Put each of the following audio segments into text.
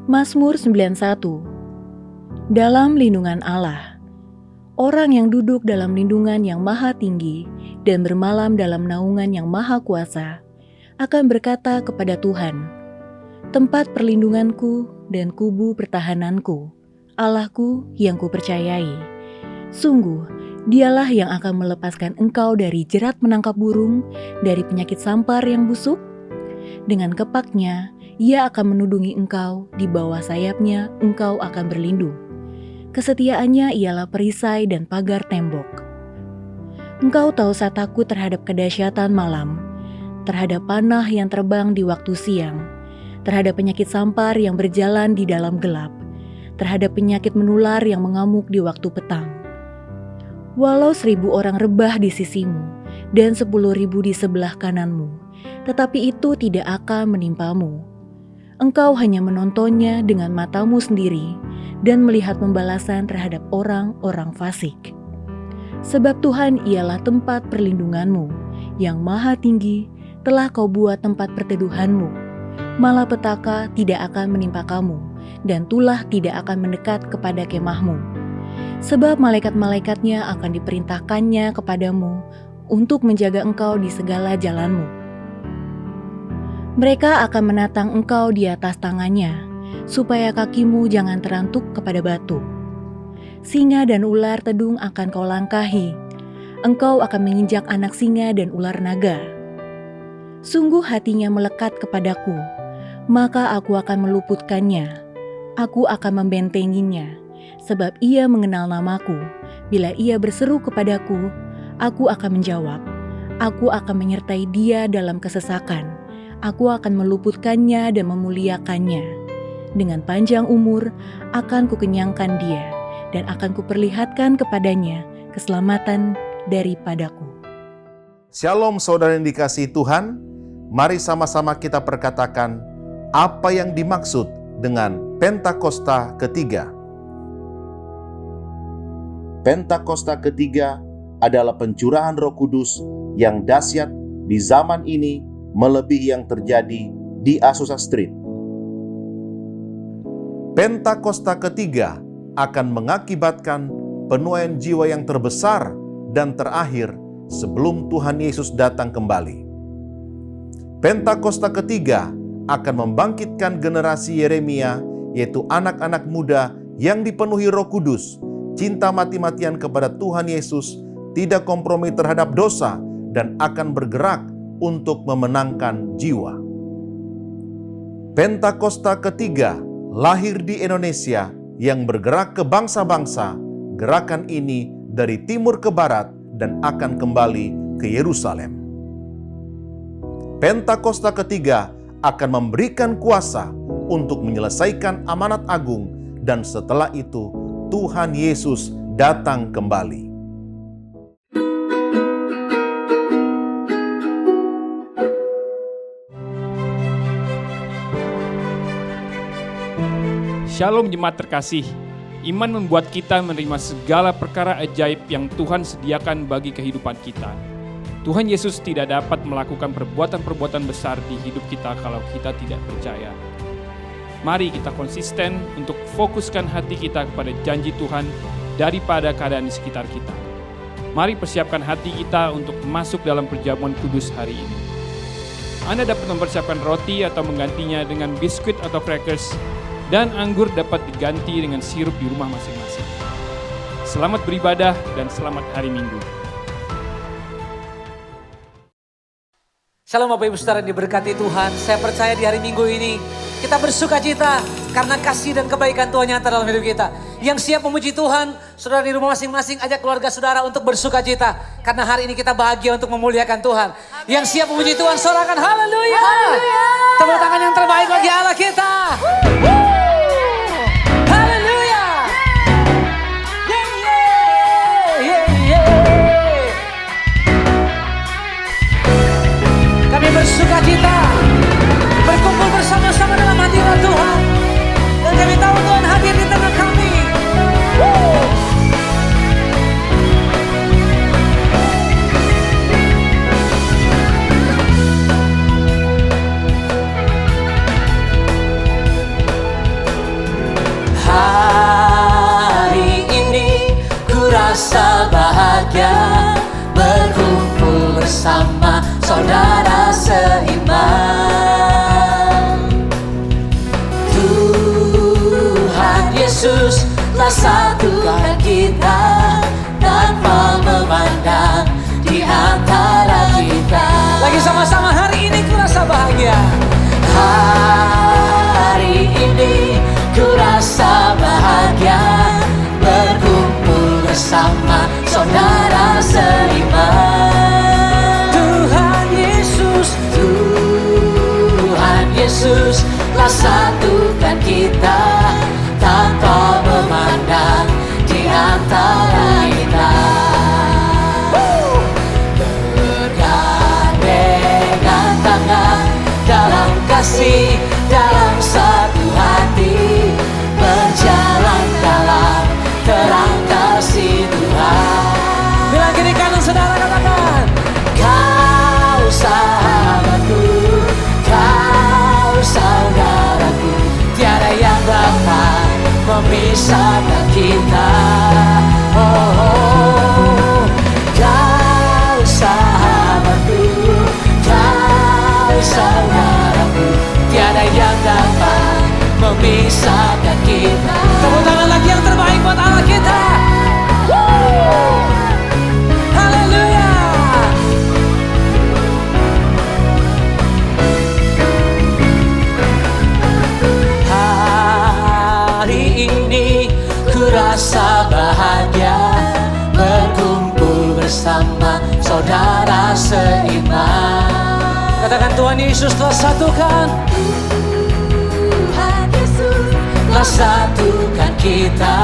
Mazmur 91. Dalam lindungan Allah. Orang yang duduk dalam lindungan yang maha tinggi dan bermalam dalam naungan yang maha kuasa akan berkata kepada Tuhan, tempat perlindunganku dan kubu pertahananku, Allahku yang kupercayai. Sungguh, dialah yang akan melepaskan engkau dari jerat menangkap burung, dari penyakit sampar yang busuk. Dengan kepaknya, ia akan menudungi engkau, di bawah sayapnya engkau akan berlindung. Kesetiaannya ialah perisai dan pagar tembok. Engkau tak usah takut terhadap kedahsyatan malam, terhadap panah yang terbang di waktu siang, terhadap penyakit sampar yang berjalan di dalam gelap, terhadap penyakit menular yang mengamuk di waktu petang. Walau 1.000 orang rebah di sisimu dan 10.000 di sebelah kananmu, tetapi itu tidak akan menimpamu. Engkau hanya menontonnya dengan matamu sendiri dan melihat pembalasan terhadap orang-orang fasik. Sebab Tuhan ialah tempat perlindunganmu, yang maha tinggi telah kau buat tempat perteduhanmu. Malapetaka tidak akan menimpa kamu, dan tulah tidak akan mendekat kepada kemahmu. Sebab malaikat-malaikatnya akan diperintahkannya kepadamu untuk menjaga engkau di segala jalanmu. Mereka akan menatang engkau di atas tangannya, supaya kakimu jangan terantuk kepada batu. Singa dan ular tedung akan kau langkahi, engkau akan menginjak anak singa dan ular naga. Sungguh hatinya melekat kepadaku, maka aku akan meluputkannya, aku akan membentenginya, sebab ia mengenal namaku. Bila ia berseru kepadaku, aku akan menjawab, aku akan menyertai dia dalam kesesakan. Aku akan meluputkannya dan memuliakannya. Dengan panjang umur akan kukenyangkan dia, dan akan kuperlihatkan kepadanya keselamatan daripadaku. Shalom saudara yang dikasihi Tuhan, mari sama-sama kita perkatakan apa yang dimaksud dengan Pentakosta ketiga. Pentakosta ketiga adalah pencurahan Roh Kudus yang dahsyat di zaman ini melebihi yang terjadi di Azusa Street. Pentakosta ketiga akan mengakibatkan penuaian jiwa yang terbesar dan terakhir sebelum Tuhan Yesus datang kembali. Pentakosta ketiga akan membangkitkan generasi Yeremia, yaitu anak-anak muda yang dipenuhi Roh Kudus, cinta mati-matian kepada Tuhan Yesus, tidak kompromi terhadap dosa, dan akan bergerak untuk memenangkan jiwa. Pentakosta ketiga lahir di Indonesia yang bergerak ke bangsa-bangsa. Gerakan ini dari timur ke barat dan akan kembali ke Yerusalem. Pentakosta ketiga akan memberikan kuasa untuk menyelesaikan amanat agung, dan setelah itu Tuhan Yesus datang kembali. Shalom jemaat terkasih, iman membuat kita menerima segala perkara ajaib yang Tuhan sediakan bagi kehidupan kita. Tuhan Yesus tidak dapat melakukan perbuatan-perbuatan besar di hidup kita kalau kita tidak percaya. Mari kita konsisten untuk fokuskan hati kita kepada janji Tuhan daripada keadaan di sekitar kita. Mari persiapkan hati kita untuk masuk dalam perjamuan kudus hari ini. Anda dapat mempersiapkan roti atau menggantinya dengan biskuit atau crackers, dan anggur dapat diganti dengan sirup di rumah masing-masing. Selamat beribadah dan selamat hari Minggu. Shalom Bapak Ibu Saudara yang diberkati Tuhan. Saya percaya di hari Minggu ini kita bersuka cita karena kasih dan kebaikan Tuhan nyata dalam hidup kita. Yang siap memuji Tuhan, saudara di rumah masing-masing ajak keluarga saudara untuk bersuka cita. Karena hari ini kita bahagia untuk memuliakan Tuhan. Yang siap memuji Tuhan, sorakan haleluya. Tepuk tangan yang terbaik bagi Allah kita. Bersuka cita, berkumpul bersama-sama dalam hadirat Tuhan, dan kami tahu Tuhan hadir di tengah kami. bahagia berkumpul bersama saudara seiman. Tuhan Yesus telah satukan kita tanpa memandang di antara kita. Lagi sama-sama, hari ini ku rasa bahagia. Hari ini ku rasa bahagia berkumpul bersama saudara seiman. Tuhan Yesus telah satukan kita tanpa memandang di antara kita. Bergandengan tangan dalam kasih, dalam satu hati, berjalan dalam terang kasih Tuhan. Bilang kiri kanan saudara, katakan, kau sahabatku, kau saudaraku, tiada yang dapat memisahkan kita. Oh, kau sahabatku, kau saudaraku, tiada yang dapat memisahkan kita. Tepuk tangan lagi yang terbaik buat Allah kita. Haleluya. Hari ini ku rasa bahagia berkumpul bersama saudara seiman. Katakan, Tuhan Yesus telah satukan. Tuhan Yesus telah satukan kita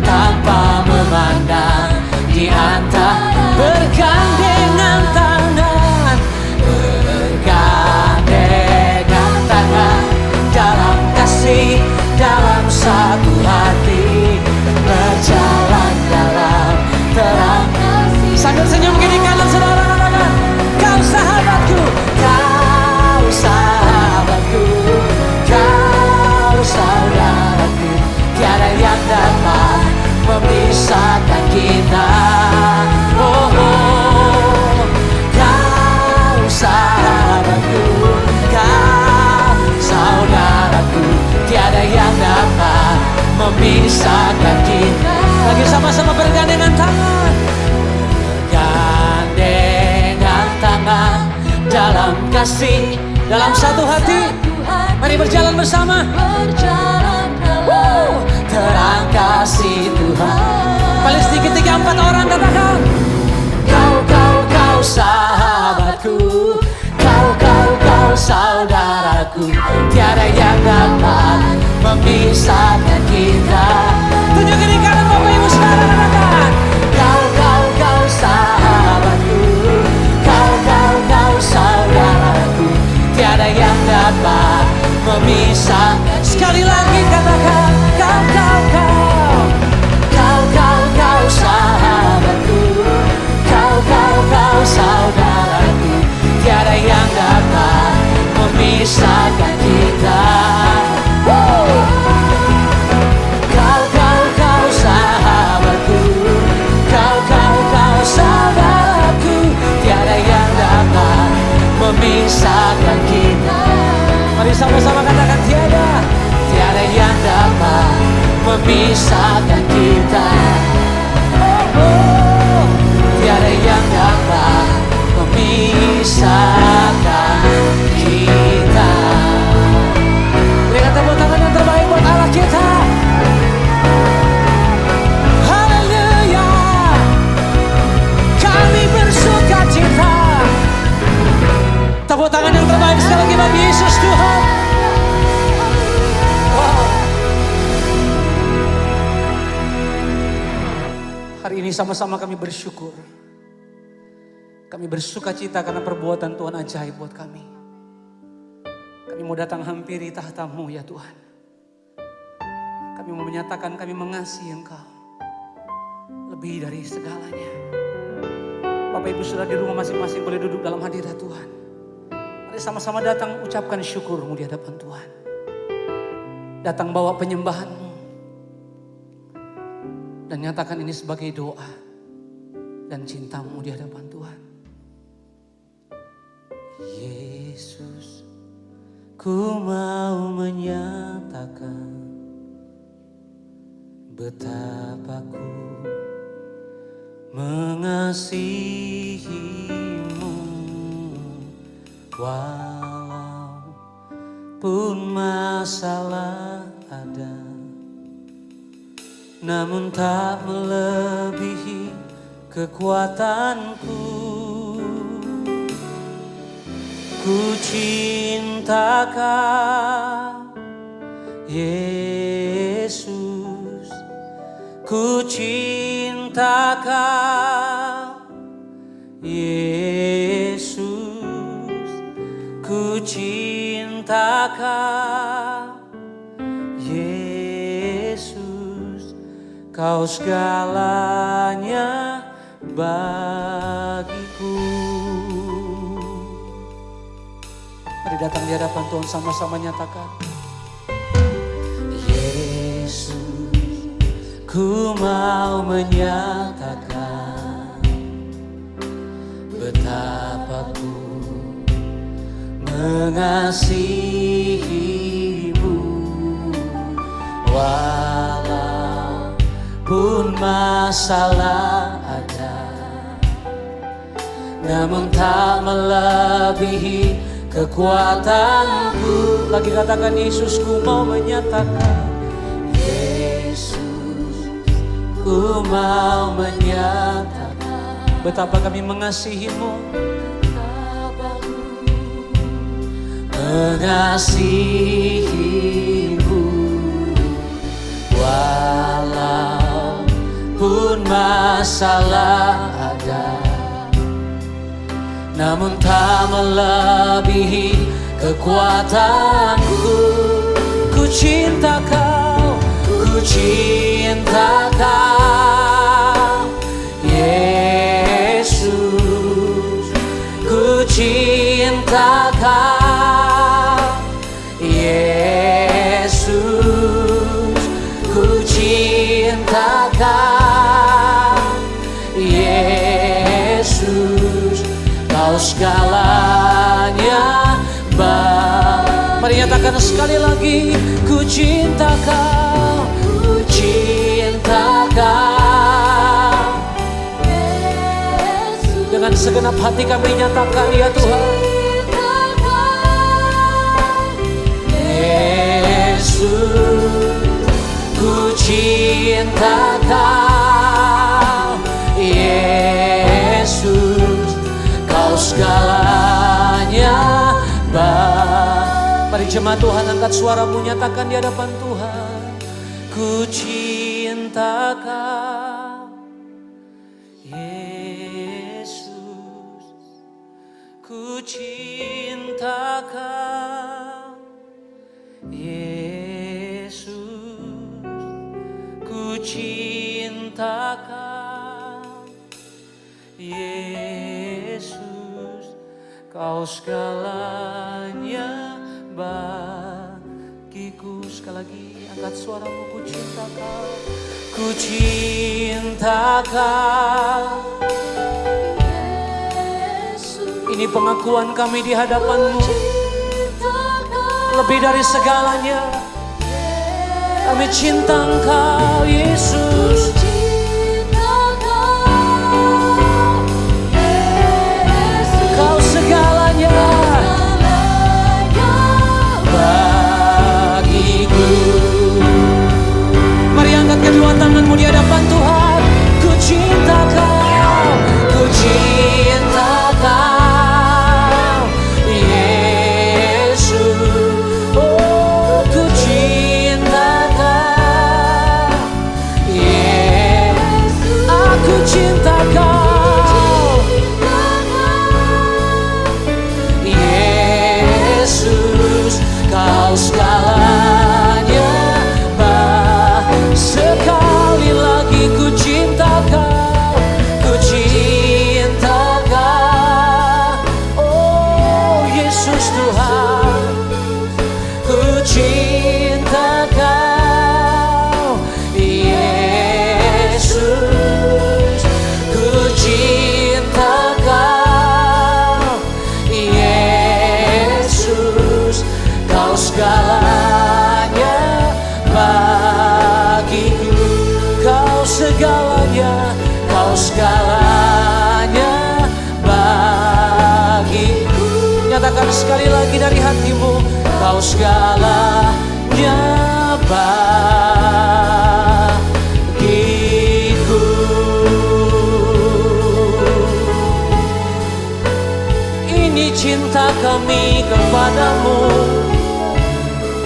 tanpa memandang di antara. Bergandengan tangan, bergandengan tangan dalam kasih, dalam satu hati, berjalan dalam terang kasih. Sambil senyum kiri kanan saudara, katakan, kau sahabatku, kau sahabatku, kau saudaraku, tiada yang dapat memisahkan kita. Oh, oh, kau sahabatku, kau saudaraku, tiada yang dapat memisahkan kita. Lagi sama-sama bergandengan tangan, bergandengan tangan dalam kasih, dalam satu hati. Mari berjalan bersama. Terang kasih Tuhan. Paling sedikit 3-4 orang katakan, kau sahabatku, kau saudaraku, tiada yang dapat memisahkan kita. Tunjuk kiri kanan Bapak Ibu Saudara, katakan, kau sahabatku, kau saudaraku, tiada yang dapat memisahkan. Sekali lagi katakan, kau sahabatku, kau saudaraku, tiada yang dapat memisahkan kita. Kau sahabatku, kau saudaraku, tiada yang dapat memisahkan kita. Mari sama-sama katakan, tiada yang dapat memisahkan kita. Oh, tiada yang dapat memisahkan kita. Berikan tepuk tangan yang terbaik buat Allah kita. Haleluya. Kami bersuka cita. Tepuk tangan yang terbaik sekali lagi bagi Yesus Tuhan. Wow. Hari ini sama-sama kami bersyukur. Kami bersuka cita karena perbuatan Tuhan ajaib buat kami. Kami mau datang hampiri tahta-Mu ya Tuhan. Kami mau menyatakan kami mengasihi Engkau lebih dari segalanya. Bapak Ibu Saudara di rumah masing-masing boleh duduk dalam hadirat Tuhan. Mari sama-sama datang ucapkan syukur-Mu di hadapan Tuhan. Datang bawa penyembahan-Mu. Dan nyatakan ini sebagai doa. dan cintamu di hadapan Tuhan. Yesus, ku mau menyatakan betapa ku mengasihimu, walaupun masalah ada, namun tak melebihi kekuatanku. Ku cinta Kau, Yesus. Ku cinta Kau, Yesus. Ku cinta Kau, Yesus. Kau segalanya bagiku. Mari datang di hadapan Tuhan, sama-sama nyatakan. Yesus, ku mau menyatakan betapa ku mengasihimu, walaupun masalah ada, namun tak melebihi kekuatanku. Lagi katakan, Yesus, ku mau menyatakan. Yesus, ku mau menyatakan betapa kami mengasihimu, mengasihimu, walaupun masalah ada, namun tak melebihi kekuatanku. Ku cinta Kau, ku cinta Kau, Yesus. Ku cinta Kau, Yesus. Ku cinta Kau, Yesus. Kau segalanya Mari nyatakan sekali lagi. Ku cinta Kau, ku cinta Kau, Yesus. Dengan segenap hati kami nyatakan, ya Tuhan, Yesus. Ku cinta Kau, Yesus. Kau segalanya Mari jemaat Tuhan, angkat suaramu, nyatakan di hadapan Tuhan. Ku cinta Kau, Yesus. Ku cinta Kau, Yesus. Ku cinta Kau, Yesus. Kau segalanya bagiku. Sekali lagi angkat suaramu, ku cinta Kau, ku cinta Kau, Yesus. Ini pengakuan kami di hadapan-Mu. Lebih dari segalanya, kami cinta Engkau, Yesus. Kau segalanya bagiku. Mari angkat kedua tanganmu di hadapan Tuhan. Ku cinta Kau, ku cinta Kau, Yesus. Oh, ku cinta Kau, segalanya bagiku. Nyatakan sekali lagi dari hatimu, Kau segalanya bagiku. Ini cinta kami kepadamu,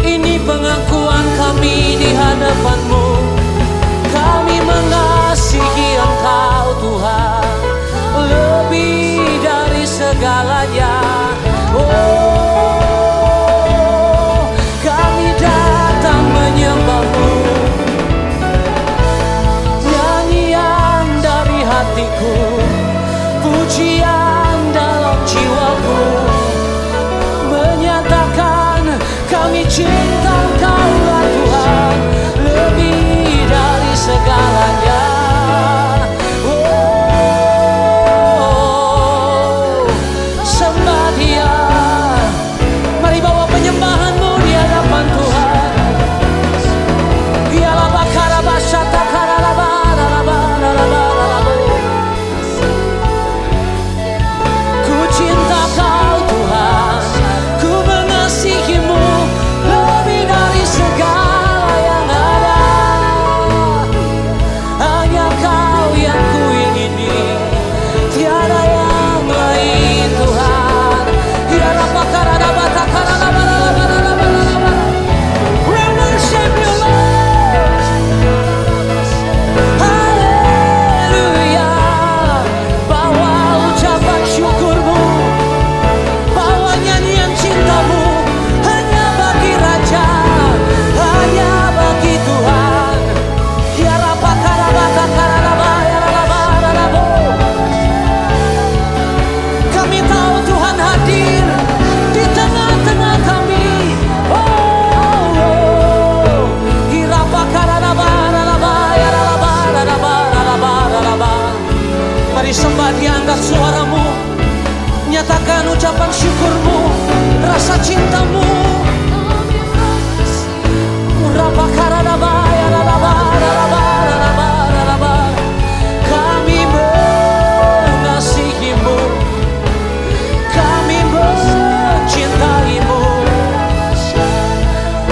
ini pengakuan kami di hadapan-Mu. Kami mengasihi Engkau Tuhan, lebih dari segalanya. Oh, kami datang menyembah-Mu. Nyanyian dari hatiku, pujian dalam jiwaku, menyatakan kami cinta Engkau Tuhan, lebih dari segalanya. Oh, sembah Dia. Mari bawa penyembahanmu di hadapan Tuhan. Ialah bakara basyata karalaba ralaba ralaba ralaba. Ku cinta Kau Tuhan, ku mengasihi-Mu lebih dari segala yang ada. Hanya Kau yang ku ingini, tiada yang lain Tuhan. Ialah bakara bata karalaba ralaba ralaba ralaba. We worship You Lord. Haleluya. Bawa ucapan syukur-Mu, bawa nyanyian cinta-Mu, hanya bagi Raja, hanya bagi Tuhan. Ya Rabba karabata karalaba ya ralaba ralabo. Kami tahu Tuhan hadir di tengah-tengah kami. Oh, hiraba karalaba ralaba ya ralaba ralaba ralaba ralaba. Mari sembah, diangkat suaramu, nyatakan ucapan syukur-Mu, rasa cinta-Mu. Uraba karadaba ya ralaba ralaba ralaba ralaba. Kami mengasihi-Mu, kami mencintai-Mu.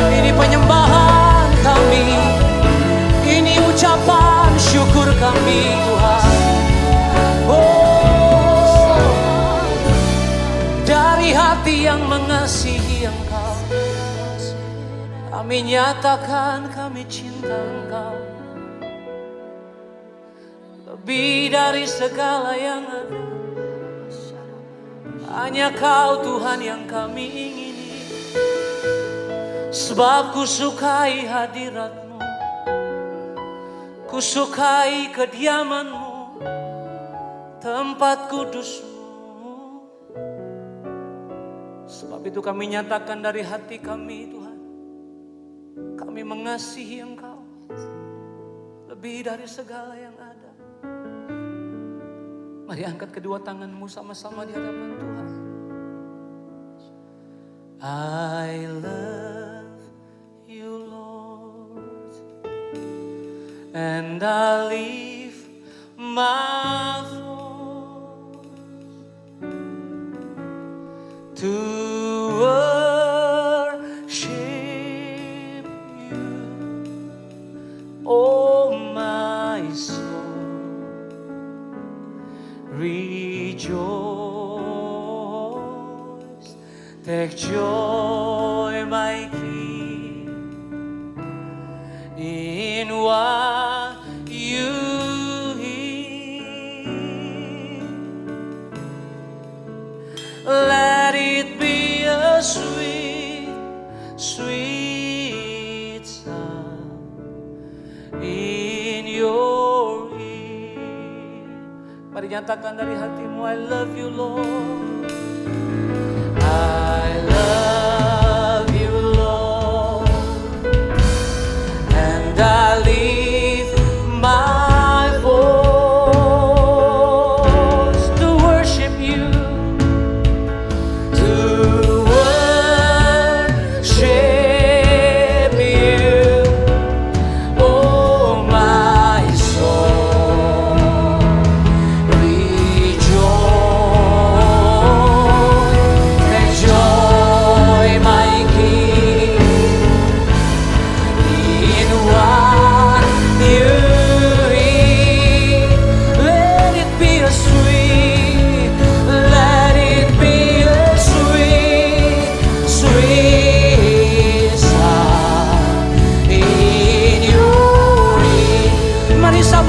Ini penyembahan kami, ini ucapan syukur kami Tuhan. Oh, dari hati yang mengasihi Engkau, kami nyatakan kami cinta Engkau, lebih dari segala yang ada. Hanya Kau Tuhan yang kami ingini, sebab ku sukai hadirat-Mu, ku sukai kediaman-Mu, tempat kudus-Mu. Sebab itu kami nyatakan dari hati kami Tuhan, kami mengasihi Engkau lebih dari segala yang ada. Mari angkat kedua tanganmu sama-sama di hadapan Tuhan. I love You Lord, and I lift my voice to worship You, oh my soul. Rejoice, take joy, my King, in what You hear. Let it be a sweet, sweet sound in Your ear. Mari nyatakan dari hatimu, I love You Lord, I love You Lord, and I lift my voice to worship You, to worship You, oh my soul.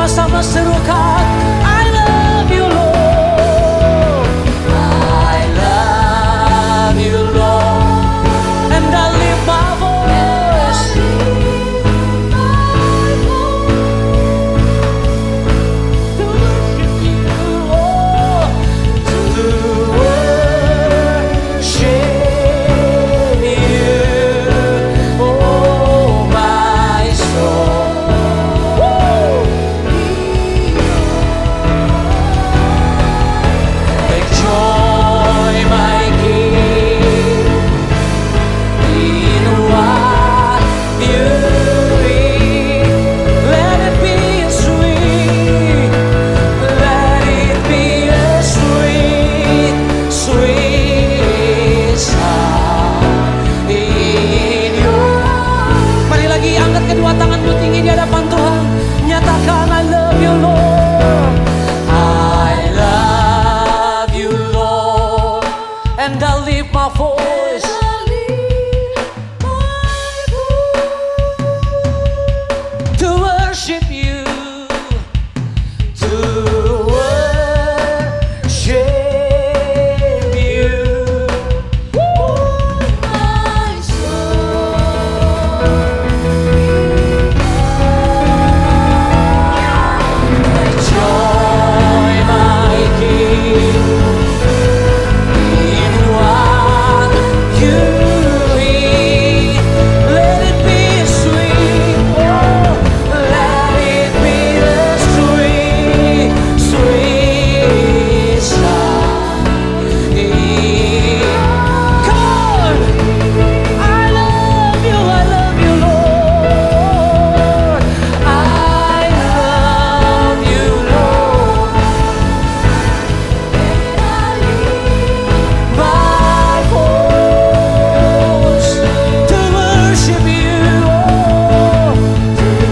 sama-sama serukan, I love you Lord, I love you Lord, and I lift my voice to worship you, Lord, to worship you, oh my soul. Take joy, my King, in what you read. Let it be a sweet, let it be a sweet, sweet sound in your. Mari lagi angkat kedua tanganmu tinggi di hadapan Tuhan. Nyatakan I love you Lord, I love you Lord, and I lift my voice to worship you, to worship you, my soul. Take joy, my King, in what you read. Let it be sweet, oh, let it be a sweet, sweet sound. Come on, I love you Lord, I love you Lord, my voice to worship you, oh,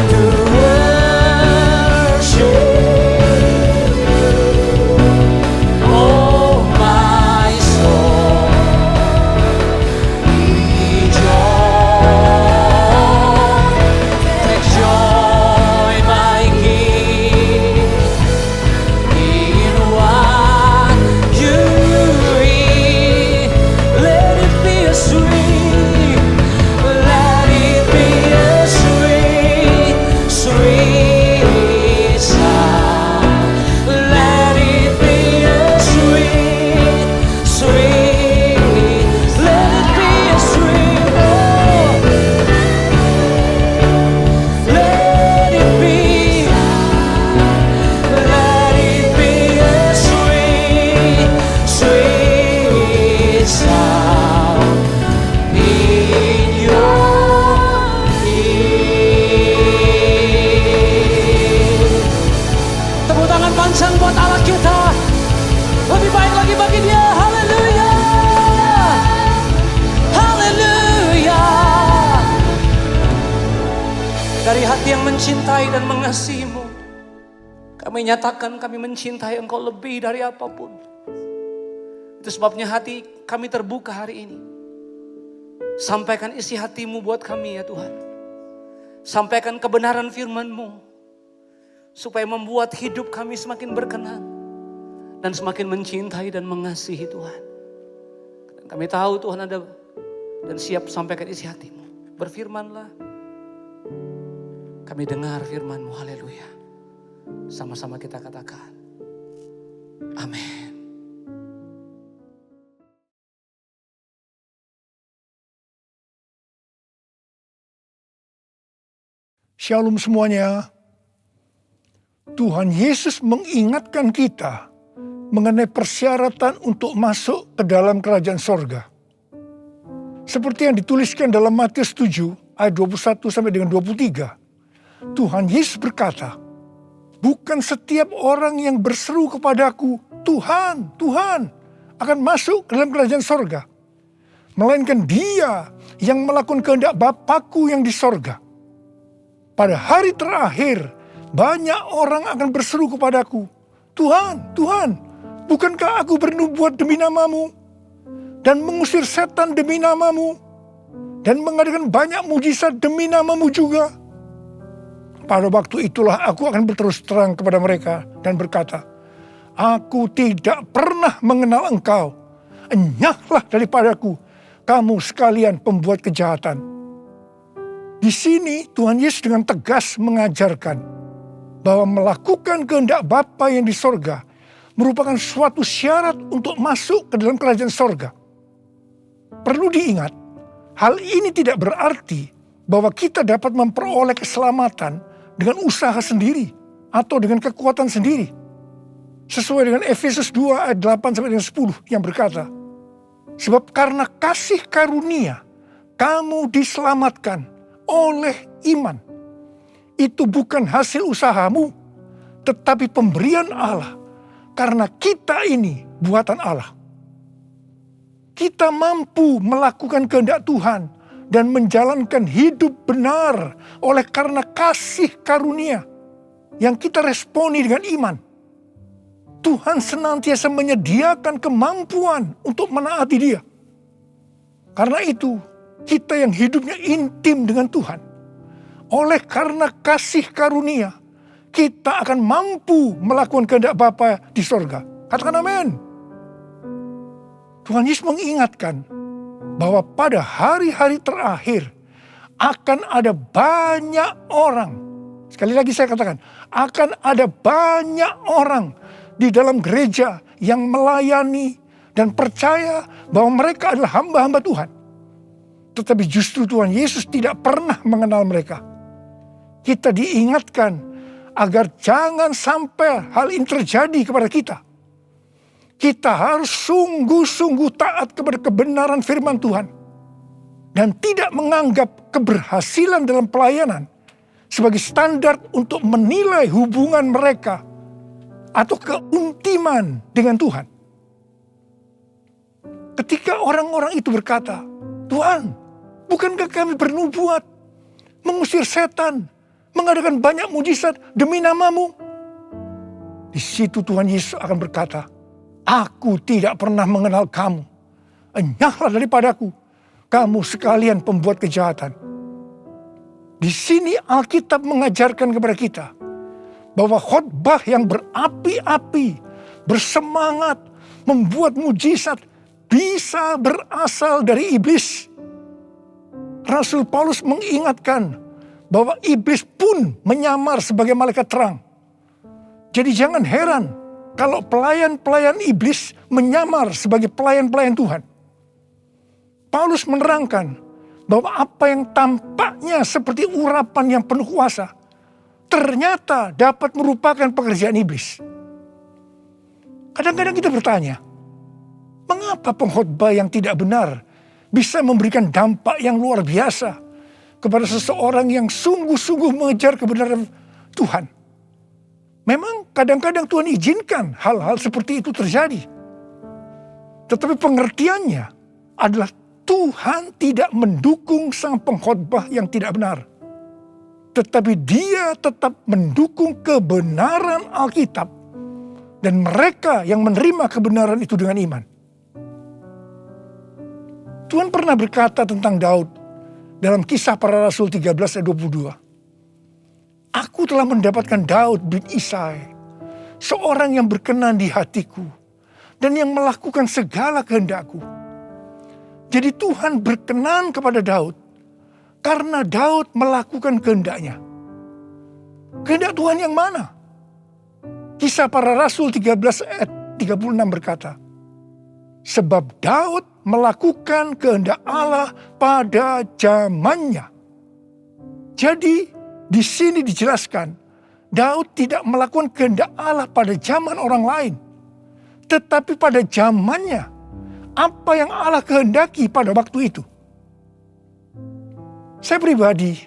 to worship, oh my soul, rejoice, take joy, my King, in what you read. Let it be a sweet, let it be a sweet, sweet sound. Let it be a sweet, sweet, let it be a sweet, oh, let it be a sweet, sweet sound in your ear. Tepuk tangan panjang buat Allah kita. Lebih baik lagi bagi Dia. Haleluya. Haleluya. Dari hati yang mencintai dan mengasihi-Mu, kami nyatakan kami mencintai Engkau lebih dari apapun. Itu sebabnya hati kami terbuka hari ini. Sampaikan isi hati-Mu buat kami ya Tuhan. Sampaikan kebenaran firman-Mu, supaya membuat hidup kami semakin berkenan dan semakin mencintai dan mengasihi Tuhan. Dan kami tahu Tuhan ada dan siap sampaikan isi hati-Mu. Berfirmanlah, kami dengar firman-Mu. Haleluya. Sama-sama kita katakan, amin. Shalom semuanya. Tuhan Yesus mengingatkan kita mengenai persyaratan untuk masuk ke dalam kerajaan sorga. Seperti yang dituliskan dalam Matius 7 ayat 21 sampai dengan 23. Tuhan Yesus berkata, bukan setiap orang yang berseru kepadaku, Tuhan, Tuhan, akan masuk ke dalam kerajaan sorga. Melainkan dia yang melakukan kehendak Bapakku yang di sorga. Pada hari terakhir, banyak orang akan berseru kepadaku, Tuhan, Tuhan, bukankah aku bernubuat demi namamu? Dan mengusir setan demi namamu? Dan mengadakan banyak mujizat demi namamu juga? Pada waktu itulah aku akan berterus terang kepada mereka dan berkata, aku tidak pernah mengenal engkau. Enyahlah daripadaku, kamu sekalian pembuat kejahatan. Di sini Tuhan Yesus dengan tegas mengajarkan bahwa melakukan kehendak Bapa yang di sorga merupakan suatu syarat untuk masuk ke dalam kerajaan sorga. Perlu diingat, hal ini tidak berarti bahwa kita dapat memperoleh keselamatan dengan usaha sendiri atau dengan kekuatan sendiri. Sesuai dengan Efesus 2 ayat 8 sampai dengan 10 yang berkata, sebab karena kasih karunia kamu diselamatkan oleh iman. Itu bukan hasil usahamu, tetapi pemberian Allah, karena kita ini buatan Allah. Kita mampu melakukan kehendak Tuhan dan menjalankan hidup benar oleh karena kasih karunia yang kita responi dengan iman. Tuhan senantiasa menyediakan kemampuan untuk menaati Dia. Karena itu, kita yang hidupnya intim dengan Tuhan, oleh karena kasih karunia, kita akan mampu melakukan kehendak Bapa di sorga. Katakan amin. Tuhan Yesus mengingatkan bahwa pada hari-hari terakhir akan ada banyak orang. Sekali lagi saya katakan, akan ada banyak orang di dalam gereja yang melayani dan percaya bahwa mereka adalah hamba-hamba Tuhan. Tetapi justru Tuhan Yesus tidak pernah mengenal mereka. Kita diingatkan agar jangan sampai hal ini terjadi kepada kita. Kita harus sungguh-sungguh taat kepada kebenaran firman Tuhan. Dan tidak menganggap keberhasilan dalam pelayanan sebagai standar untuk menilai hubungan mereka atau keuntiman dengan Tuhan. Ketika orang-orang itu berkata, Tuhan, bukankah kami bernubuat, mengusir setan, mengadakan banyak mujizat demi nama-Mu? Di situ Tuhan Yesus akan berkata, aku tidak pernah mengenal kamu. Enyahlah daripadaku, kamu sekalian pembuat kejahatan. Di sini Alkitab mengajarkan kepada kita bahwa khotbah yang berapi-api, bersemangat, membuat mujizat bisa berasal dari iblis. Rasul Paulus mengingatkan bahwa iblis pun menyamar sebagai malaikat terang. Jadi jangan heran kalau pelayan-pelayan iblis menyamar sebagai pelayan-pelayan Tuhan. Paulus menerangkan bahwa apa yang tampaknya seperti urapan yang penuh kuasa, ternyata dapat merupakan pekerjaan iblis. Kadang-kadang kita bertanya, mengapa pengkhotbah yang tidak benar bisa memberikan dampak yang luar biasa kepada seseorang yang sungguh-sungguh mengejar kebenaran Tuhan? Memang kadang-kadang Tuhan izinkan hal-hal seperti itu terjadi. Tetapi pengertiannya adalah Tuhan tidak mendukung sang pengkhotbah yang tidak benar. Tetapi Dia tetap mendukung kebenaran Alkitab dan mereka yang menerima kebenaran itu dengan iman. Tuhan pernah berkata tentang Daud dalam Kisah Para Rasul 13 ayat 22. Aku telah mendapatkan Daud bin Isai, seorang yang berkenan di hatiku dan yang melakukan segala kehendakku. Jadi Tuhan berkenan kepada Daud karena Daud melakukan kehendaknya. Kehendak Tuhan yang mana? Kisah Para Rasul 13 ayat 36 berkata, sebab Daud melakukan kehendak Allah pada zamannya. Jadi di sini dijelaskan, Daud tidak melakukan kehendak Allah pada zaman orang lain, tetapi pada zamannya. Apa yang Allah kehendaki pada waktu itu. Saya pribadi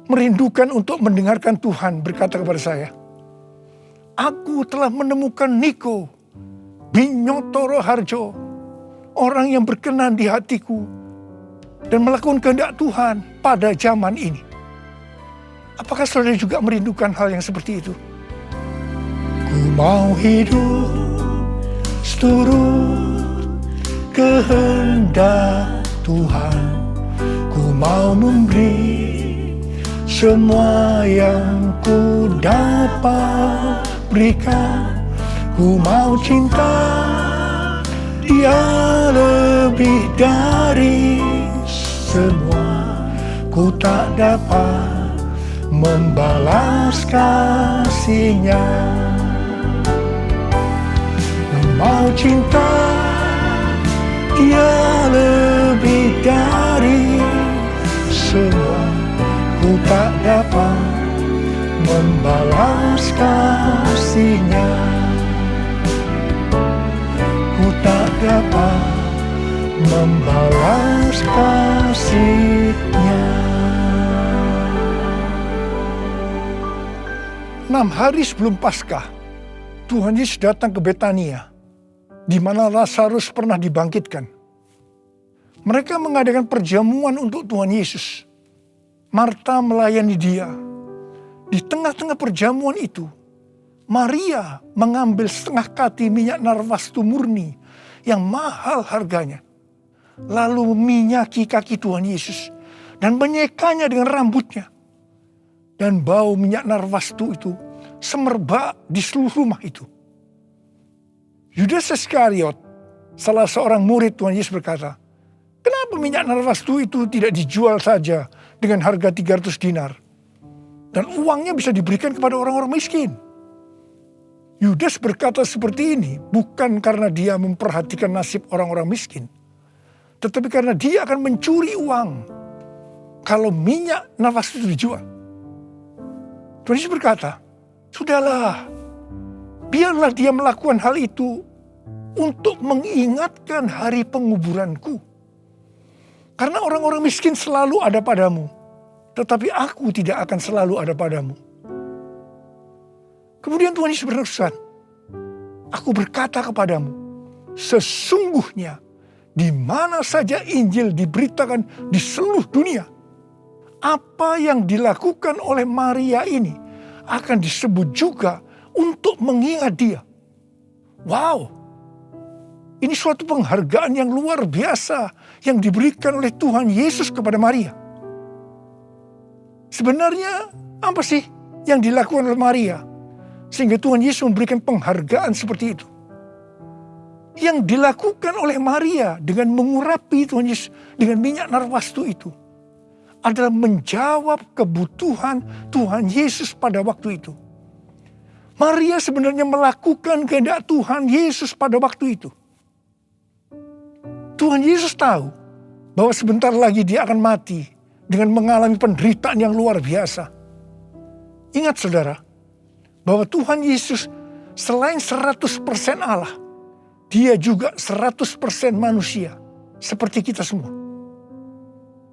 merindukan untuk mendengarkan Tuhan berkata kepada saya, aku telah menemukan Niko Binyotoro Harjo, orang yang berkenan di hatiku dan melakukan kehendak Tuhan pada zaman ini. Apakah saudara juga merindukan hal yang seperti itu? Ku mau hidup seturut kehendak Tuhan. Ku mau memberi semua yang ku dapat berikan. Ku mau cinta Dia lebih dari semua. Ku tak dapat membalas kasih-Nya. Ku mau cinta Dia lebih dari semua. Ku tak dapat membalas kasih-Nya. Ku tak dapat membalas kasih-Nya. 6 hari sebelum Paskah, Tuhan Yesus datang ke Betania, di mana Lazarus pernah dibangkitkan. Mereka mengadakan perjamuan untuk Tuhan Yesus. Marta melayani Dia. Di tengah-tengah perjamuan itu, Maria mengambil setengah kati minyak narwastu murni yang mahal harganya, lalu meminyaki kaki Tuhan Yesus dan menyekanya dengan rambutnya. Dan bau minyak narwastu itu semerbak di seluruh rumah itu. Yudas Iskariot, salah seorang murid Tuhan Yesus berkata, "Kenapa minyak narwastu itu tidak dijual saja dengan harga 300 dinar? Dan uangnya bisa diberikan kepada orang-orang miskin." Yudas berkata seperti ini bukan karena dia memperhatikan nasib orang-orang miskin, tetapi karena dia akan mencuri uang kalau minyak narwastu itu dijual. Tuhan Yesus berkata, "Sudahlah, biarlah dia melakukan hal itu untuk mengingatkan hari penguburanku. Karena orang-orang miskin selalu ada padamu, tetapi aku tidak akan selalu ada padamu." Kemudian Tuhan Yesus berpesan, "Aku berkata kepadamu, sesungguhnya di mana saja Injil diberitakan di seluruh dunia, apa yang dilakukan oleh Maria ini akan disebut juga untuk mengingat dia." Wow, ini suatu penghargaan yang luar biasa yang diberikan oleh Tuhan Yesus kepada Maria. Sebenarnya apa sih yang dilakukan oleh Maria sehingga Tuhan Yesus memberikan penghargaan seperti itu? Yang dilakukan oleh Maria dengan mengurapi Tuhan Yesus dengan minyak narwastu itu adalah menjawab kebutuhan Tuhan Yesus pada waktu itu. Maria sebenarnya melakukan kehendak Tuhan Yesus pada waktu itu. Tuhan Yesus tahu bahwa sebentar lagi dia akan mati dengan mengalami penderitaan yang luar biasa. Ingat saudara, bahwa Tuhan Yesus selain 100% Allah, dia juga 100% manusia seperti kita semua.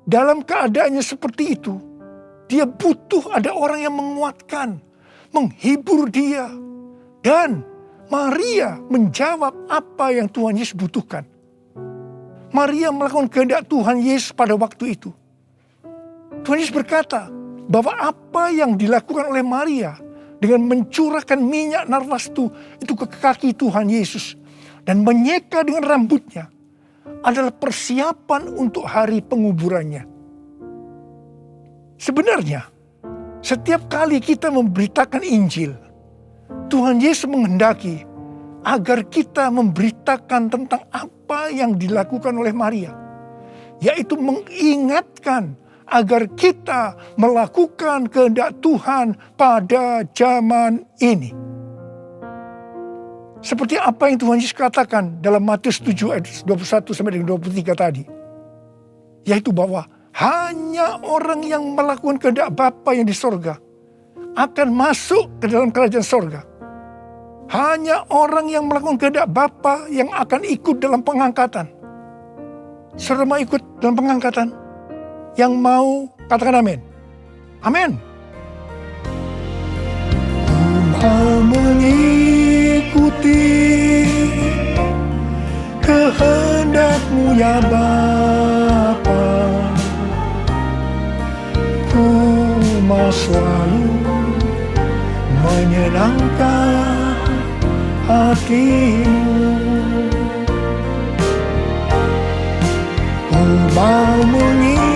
Dalam keadaannya seperti itu, dia butuh ada orang yang menguatkan, menghibur dia. Dan Maria menjawab apa yang Tuhan Yesus butuhkan. Maria melakukan kehendak Tuhan Yesus pada waktu itu. Tuhan Yesus berkata bahwa apa yang dilakukan oleh Maria dengan mencurahkan minyak narwastu itu ke kaki Tuhan Yesus dan menyeka dengan rambutnya adalah persiapan untuk hari penguburannya. Sebenarnya, setiap kali kita memberitakan Injil, Tuhan Yesus menghendaki agar kita memberitakan tentang apa yang dilakukan oleh Maria, yaitu mengingatkan agar kita melakukan kehendak Tuhan pada zaman ini. Seperti apa yang Tuhan Yesus katakan dalam Matius 7 ayat 21 sampai dengan 23 tadi. Yaitu bahwa hanya orang yang melakukan kehendak Bapa yang di sorga akan masuk ke dalam kerajaan sorga. Hanya orang yang melakukan kehendak Bapa yang akan ikut dalam pengangkatan. Saudara mau ikut dalam pengangkatan? Yang mau katakan amin. Amin. Ku mau mengikuti kehendak-Mu ya Bapa. Ku mau selalu menyenangkan hati-Mu. Ku mau mengikuti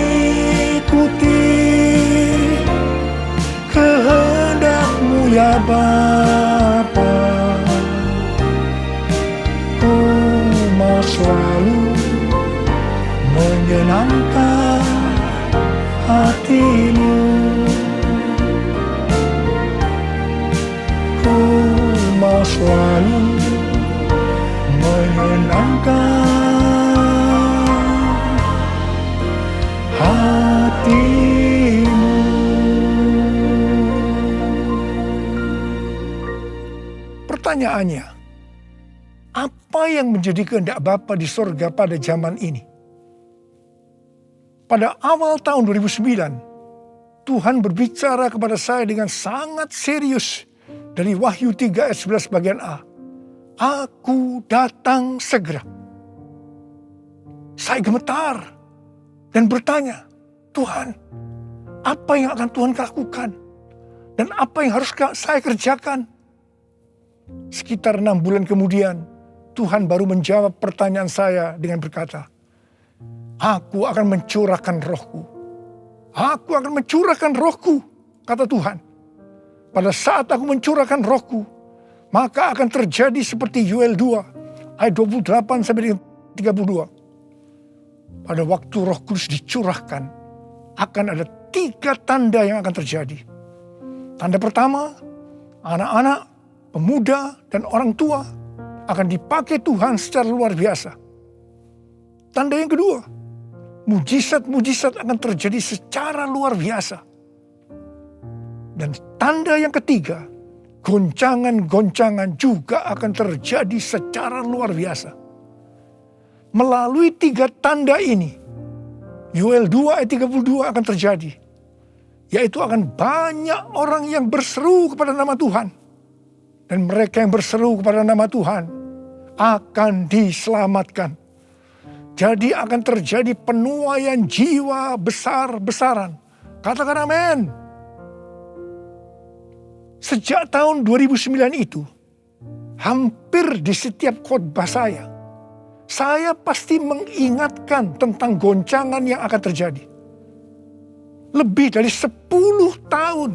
pertanyaannya, apa yang menjadi kehendak Bapa di sorga pada zaman ini? Pada awal tahun 2009, Tuhan berbicara kepada saya dengan sangat serius dari Wahyu 3 ayat 11 bagian A. Aku datang segera. Saya gemetar dan bertanya, Tuhan, apa yang akan Tuhan lakukan? Dan apa yang harus saya kerjakan? Sekitar 6 bulan kemudian, Tuhan baru menjawab pertanyaan saya dengan berkata, Aku akan mencurahkan rohku. Aku akan mencurahkan rohku, kata Tuhan. Pada saat aku mencurahkan rohku, maka akan terjadi seperti Yoel 2, ayat 28 sampai 32. Pada waktu Roh Kudus dicurahkan, akan ada 3 tanda yang akan terjadi. Tanda pertama, anak-anak, pemuda, dan orang tua akan dipakai Tuhan secara luar biasa. Tanda yang kedua, mujizat-mujizat akan terjadi secara luar biasa. Dan tanda yang ketiga, goncangan-goncangan juga akan terjadi secara luar biasa. Melalui 3 tanda ini, Yoel 2 ayat 32 akan terjadi. Yaitu akan banyak orang yang berseru kepada nama Tuhan. Dan mereka yang berseru kepada nama Tuhan akan diselamatkan. Jadi akan terjadi penuaian jiwa besar-besaran. Katakan amin. Sejak tahun 2009 itu, hampir di setiap khotbah saya pasti mengingatkan tentang goncangan yang akan terjadi. Lebih dari 10 tahun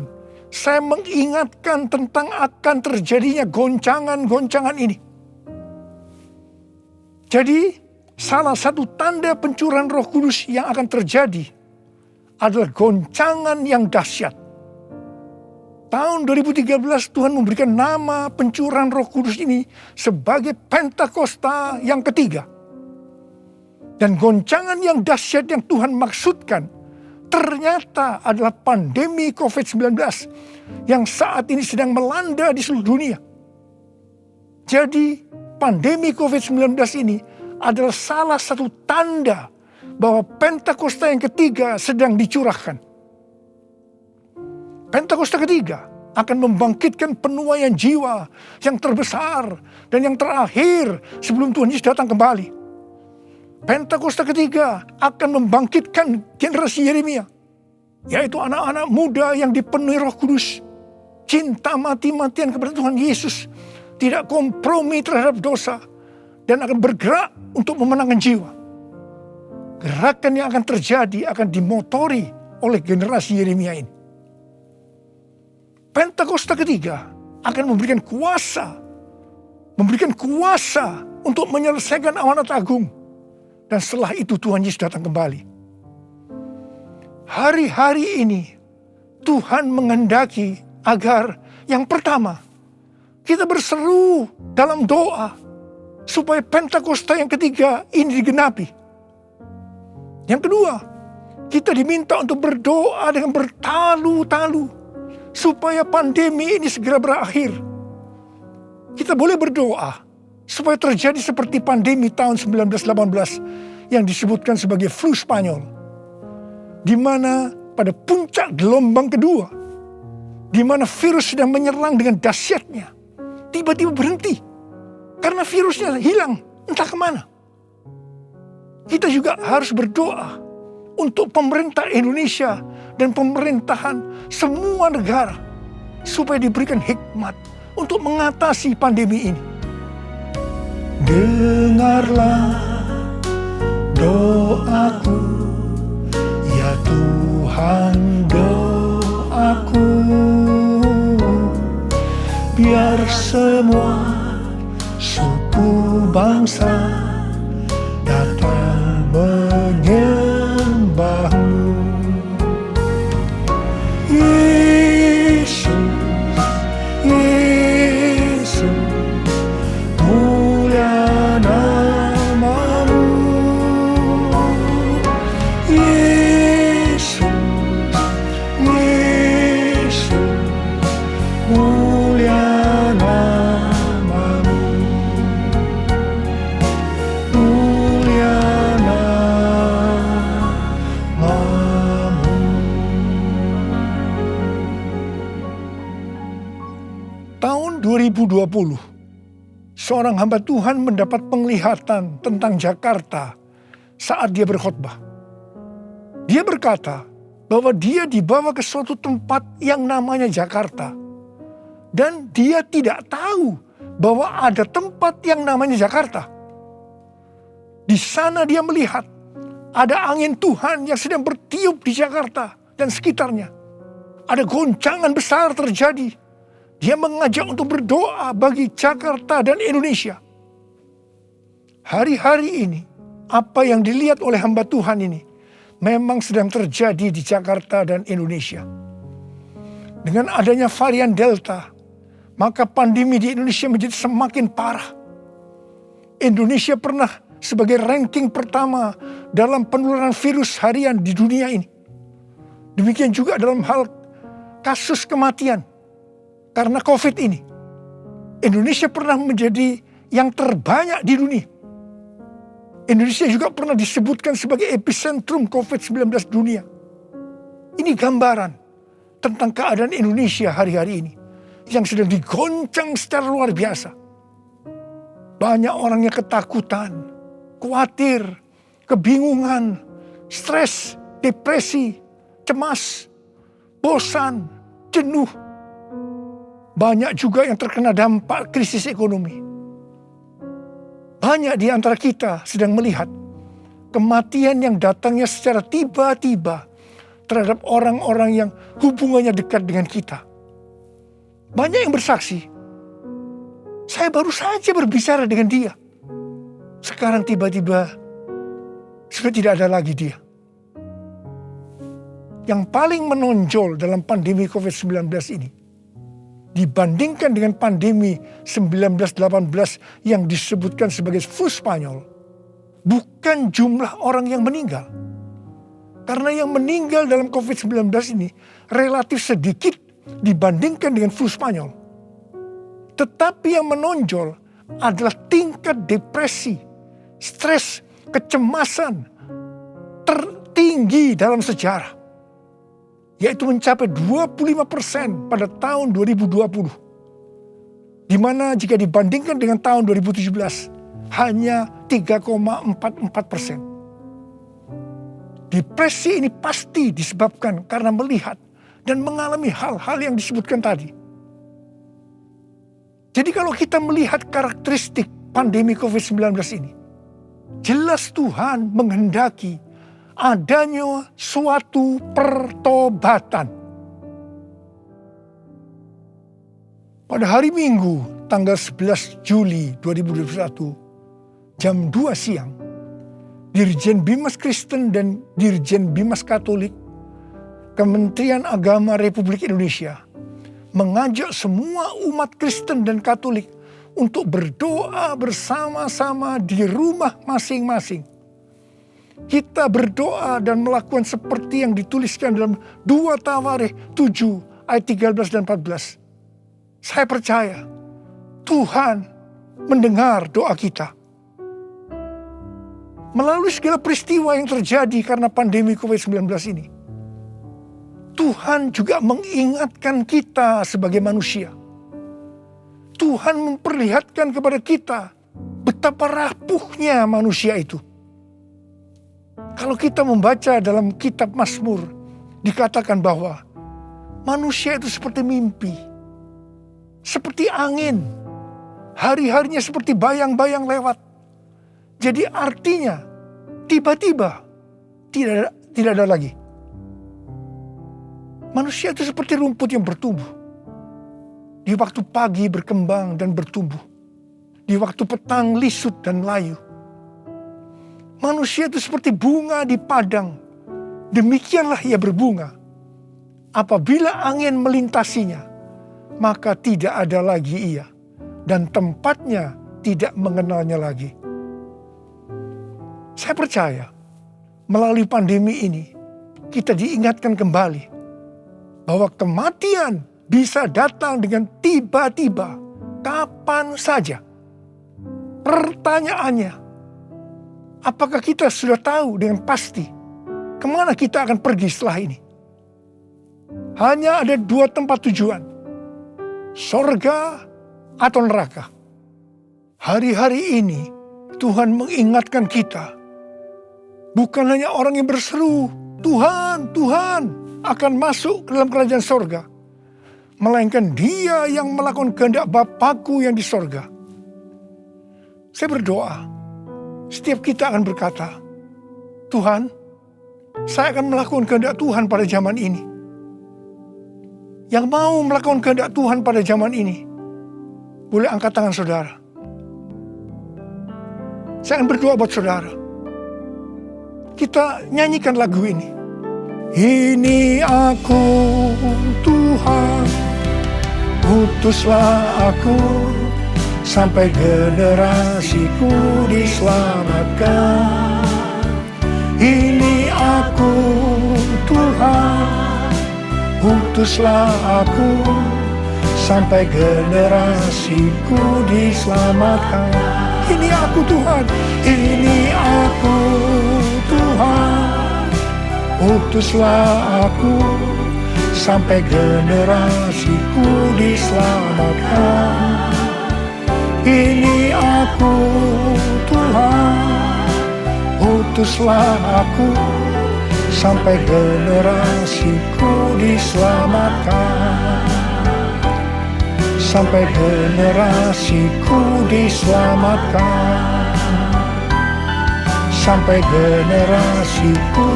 saya mengingatkan tentang akan terjadinya goncangan-goncangan ini. Jadi salah satu tanda pencurahan Roh Kudus yang akan terjadi adalah goncangan yang dahsyat. Tahun 2013 Tuhan memberikan nama pencurahan Roh Kudus ini sebagai Pentakosta yang ketiga. Dan goncangan yang dahsyat yang Tuhan maksudkan ternyata adalah pandemi COVID-19 yang saat ini sedang melanda di seluruh dunia. Jadi pandemi COVID-19 ini adalah salah satu tanda bahwa Pentakosta yang ketiga sedang dicurahkan. Pentakosta ketiga akan membangkitkan penuaian jiwa yang terbesar dan yang terakhir sebelum Tuhan Yesus datang kembali. Pentakosta ketiga akan membangkitkan generasi Yeremia, yaitu anak-anak muda yang dipenuhi Roh Kudus, cinta mati-matian kepada Tuhan Yesus, tidak kompromi terhadap dosa, dan akan bergerak untuk memenangkan jiwa. Gerakan yang akan terjadi akan dimotori oleh generasi Yeremia ini. Pentakosta ketiga akan memberikan kuasa untuk menyelesaikan amanat agung. Dan setelah itu Tuhan Yesus datang kembali. Hari-hari ini Tuhan menghendaki agar yang pertama, kita berseru dalam doa supaya Pentakosta yang ketiga ini digenapi. Yang kedua, kita diminta untuk berdoa dengan bertalu-talu supaya pandemi ini segera berakhir. Kita boleh berdoa supaya terjadi seperti pandemi tahun 1918 yang disebutkan sebagai flu Spanyol, di mana pada puncak gelombang kedua, di mana virus sedang menyerang dengan dahsyatnya, tiba-tiba berhenti karena virusnya hilang entah kemana. Kita juga harus berdoa untuk pemerintah Indonesia dan pemerintahan semua negara supaya diberikan hikmat untuk mengatasi pandemi ini. Dengarlah doaku, ya Tuhan, doaku, biar semua suku bangsa datang menyembahmu. Yesus, Yesus, mulia namamu. Yesus, Yesus, mulia namamu. Tahun 2020, seorang hamba Tuhan mendapat penglihatan tentang Jakarta saat dia berkhotbah. Dia berkata bahwa dia dibawa ke suatu tempat yang namanya Jakarta. Dan dia tidak tahu bahwa ada tempat yang namanya Jakarta. Di sana dia melihat ada angin Tuhan yang sedang bertiup di Jakarta dan sekitarnya. Ada goncangan besar terjadi. Dia mengajak untuk berdoa bagi Jakarta dan Indonesia. Hari-hari ini, apa yang dilihat oleh hamba Tuhan ini memang sedang terjadi di Jakarta dan Indonesia. Dengan adanya varian Delta, maka pandemi di Indonesia menjadi semakin parah. Indonesia pernah sebagai ranking pertama dalam penularan virus harian di dunia ini. Demikian juga dalam hal kasus kematian karena COVID ini. Indonesia pernah menjadi yang terbanyak di dunia. Indonesia juga pernah disebutkan sebagai epicentrum COVID-19 dunia. Ini gambaran tentang keadaan Indonesia hari-hari ini yang sedang digoncang secara luar biasa. Banyak orang yang ketakutan, khawatir, kebingungan, stres, depresi, cemas, bosan, jenuh. Banyak juga yang terkena dampak krisis ekonomi. Banyak di antara kita sedang melihat kematian yang datangnya secara tiba-tiba terhadap orang-orang yang hubungannya dekat dengan kita. Banyak yang bersaksi, saya baru saja berbicara dengan dia. Sekarang tiba-tiba sudah tidak ada lagi dia. Yang paling menonjol dalam pandemi COVID-19 ini, dibandingkan dengan pandemi 1918 yang disebutkan sebagai flu Spanyol, bukan jumlah orang yang meninggal. Karena yang meninggal dalam COVID-19 ini relatif sedikit dibandingkan dengan flu Spanyol. Tetapi yang menonjol adalah tingkat depresi, stres, kecemasan tertinggi dalam sejarah. Yaitu mencapai 25% pada tahun 2020. Di mana jika dibandingkan dengan tahun 2017 hanya 3,44%. Depresi ini pasti disebabkan karena melihat dan mengalami hal-hal yang disebutkan tadi. Jadi kalau kita melihat karakteristik pandemi COVID-19 ini, jelas Tuhan menghendaki adanya suatu pertobatan. Pada hari Minggu tanggal 11 Juli 2021 jam 2 siang, Dirjen Bimas Kristen dan Dirjen Bimas Katolik Kementerian Agama Republik Indonesia mengajak semua umat Kristen dan Katolik untuk berdoa bersama-sama di rumah masing-masing. Kita berdoa dan melakukan seperti yang dituliskan dalam 2 Tawarikh 7 ayat 13 dan 14. Saya percaya Tuhan mendengar doa kita. Melalui segala peristiwa yang terjadi karena pandemi COVID-19 ini, Tuhan juga mengingatkan kita sebagai manusia. Tuhan memperlihatkan kepada kita betapa rapuhnya manusia itu. Kalau kita membaca dalam kitab Mazmur, dikatakan bahwa manusia itu seperti mimpi, seperti angin, hari-harinya seperti bayang-bayang lewat. Jadi artinya tiba-tiba tidak ada lagi. Manusia itu seperti rumput yang bertumbuh. Di waktu pagi berkembang dan bertumbuh. Di waktu petang lisut dan layu. Manusia itu seperti bunga di padang. Demikianlah ia berbunga. Apabila angin melintasinya, maka tidak ada lagi ia. Dan tempatnya tidak mengenalnya lagi. Saya percaya melalui pandemi ini kita diingatkan kembali bahwa kematian bisa datang dengan tiba-tiba, kapan saja. Pertanyaannya, apakah kita sudah tahu dengan pasti kemana kita akan pergi setelah ini? Hanya ada 2 tempat tujuan. sorga atau neraka. Hari-hari ini Tuhan mengingatkan kita, bukan hanya orang yang berseru, Tuhan, Tuhan akan masuk ke dalam kerajaan sorga, melainkan dia yang melakukan kehendak Bapakku yang di sorga. Saya berdoa, setiap kita akan berkata, Tuhan, saya akan melakukan kehendak Tuhan pada zaman ini. Yang mau melakukan kehendak Tuhan pada zaman ini, boleh angkat tangan saudara. Saya akan berdoa buat saudara. Kita nyanyikan lagu ini. Ini aku Tuhan, utuslah aku, sampai generasiku diselamatkan. Ini aku Tuhan, utuslah aku, sampai generasiku diselamatkan. Ini aku Tuhan, ini aku Tuhan, utuslah aku, sampai generasiku diselamatkan. Ini aku Tuhan, utuslah aku, sampai generasiku diselamatkan. Sampai generasiku diselamatkan. Sampai generasiku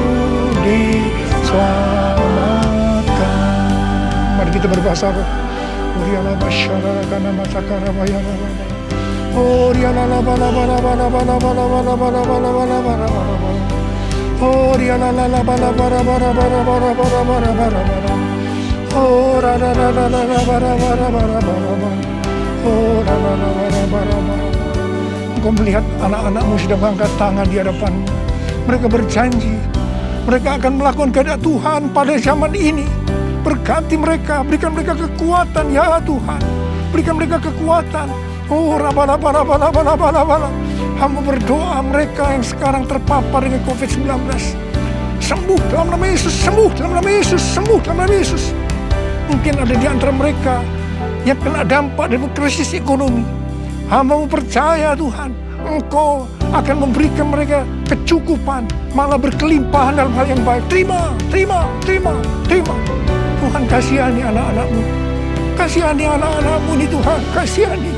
diselamatkan. Mari kita berbahasa roh. Engkau melihat anak-anakmu sedang mengangkat tangan di hadapan. Mereka berjanji, mereka akan melakukan kehendak Tuhan pada zaman ini. Berkati mereka, berikan mereka kekuatan ya Tuhan. Berikan mereka kekuatan. Hamba berdoa mereka yang sekarang terpapar dengan COVID-19. Sembuh dalam nama Yesus, sembuh dalam nama Yesus, sembuh dalam nama Yesus. Mungkin ada di antara mereka yang kena dampak dari krisis ekonomi. Hamba percaya Tuhan, Engkau akan memberikan mereka kecukupan, malah berkelimpahan dalam hal yang baik. Terima, terima, terima, terima. Tuhan kasihani anak-anak-Mu. Kasihani anak-anak-Mu ini Tuhan, kasihani.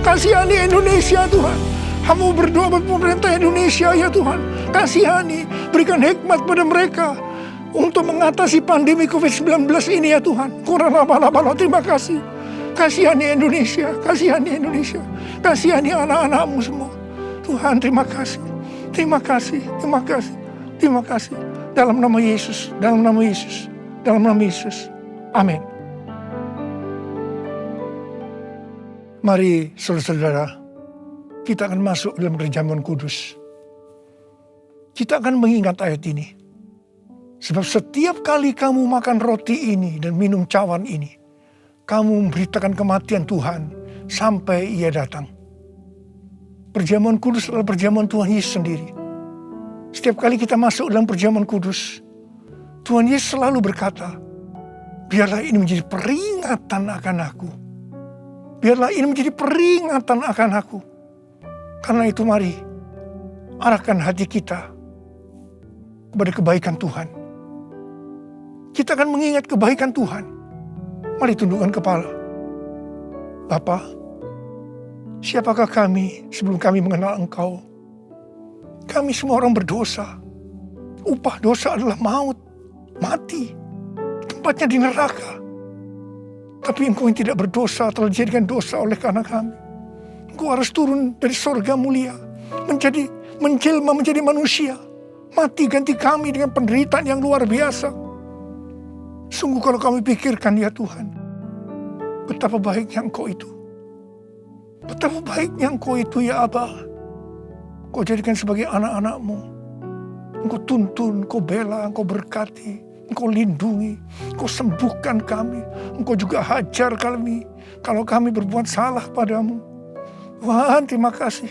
Kasihani Indonesia Tuhan. Hamba berdoa buat pemerintah Indonesia ya Tuhan. Kasihani, berikan hikmat pada mereka untuk mengatasi pandemi COVID-19 ini ya Tuhan. Terima kasih. Kasihani Indonesia, kasihani Indonesia. Kasihani anak-anak-Mu semua. Tuhan terima kasih. Terima kasih, terima kasih, terima kasih. Dalam nama Yesus, dalam nama Yesus, dalam nama Yesus. Amin. Mari saudara-saudara, kita akan masuk dalam perjamuan kudus. Kita akan mengingat ayat ini. Sebab setiap kali kamu makan roti ini dan minum cawan ini, kamu memberitakan kematian Tuhan sampai Ia datang. Perjamuan kudus adalah perjamuan Tuhan Yesus sendiri. Setiap kali kita masuk dalam perjamuan kudus, Tuhan Yesus selalu berkata, biarlah ini menjadi peringatan akan aku. Biarlah ini menjadi peringatan akan aku. Karena itu mari, arahkan hati kita kepada kebaikan Tuhan. Kita akan mengingat kebaikan Tuhan. Mari tundukkan kepala. Bapa, siapakah kami sebelum kami mengenal Engkau? Kami semua orang berdosa. Upah dosa adalah maut, mati. Tempatnya di neraka. Tapi Engkau yang tidak berdosa telah dijadikan dosa oleh karena kami. Engkau harus turun dari sorga mulia, menjelma menjadi manusia, mati ganti kami dengan penderitaan yang luar biasa. Sungguh kalau kami pikirkan ya Tuhan, betapa baiknya Engkau itu. Betapa baiknya Engkau itu ya Aba. Engkau jadikan sebagai anak-anak-Mu. Engkau tuntun, Engkau bela, Engkau berkati, Engkau lindungi, Engkau sembuhkan kami. Engkau juga hajar kami kalau kami berbuat salah padamu. Tuhan terima kasih.